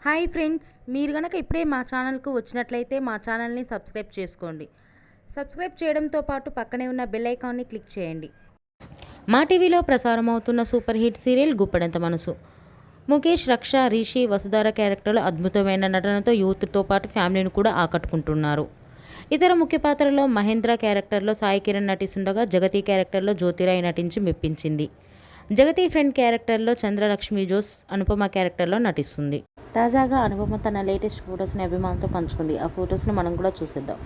Hi friends, మీరు గనక ఇప్పుడే మా ఛానల్కు వచ్చినట్లయితే మా ఛానల్ని సబ్స్క్రైబ్ చేసుకోండి. సబ్స్క్రైబ్ చేయడంతో పాటు పక్కనే ఉన్న బెల్ ఐకాన్ని క్లిక్ చేయండి. మా టీవీలో ప్రసారమవుతున్న సూపర్ హిట్ సీరియల్ గుప్పెడంత మనసు. ముఖేష్, రక్ష, రిషి, వసుధార క్యారెక్టర్లు అద్భుతమైన నటనతో యూత్తో పాటు ఫ్యామిలీని కూడా ఆకట్టుకుంటున్నారు. ఇతర ముఖ్య పాత్రలో మహేంద్ర క్యారెక్టర్లో సాయి కిరణ్ నటిస్తుండగా జగతి క్యారెక్టర్లో జ్యోతిరాయ్ నటించి మెప్పించింది. జగతి ఫ్రెండ్ క్యారెక్టర్లో చంద్రలక్ష్మి జోస్ అనుపమ క్యారెక్టర్లో నటిస్తుంది. తాజాగా అనుపమ తన లేటెస్ట్ ఫొటోస్ని అభిమానులతో పంచుకుంది. ఆ ఫొటోస్ని మనం కూడా చూసేద్దాం.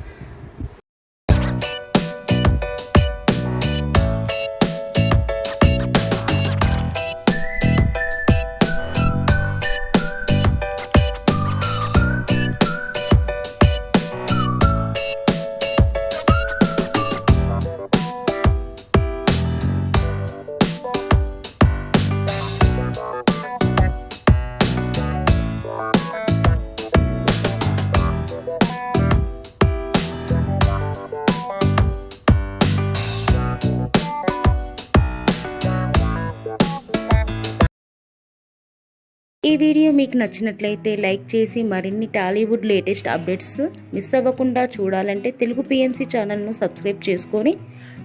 ఈ వీడియో మీకు నచ్చినట్లయితే లైక్ చేసి మరిన్ని టాలీవుడ్ లేటెస్ట్ అప్డేట్స్ మిస్ అవ్వకుండా చూడాలంటే తెలుగు పిఎంసి ఛానల్ను సబ్స్క్రైబ్ చేసుకొని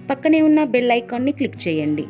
పక్కనే ఉన్న బెల్ ఐకాన్ని క్లిక్ చేయండి.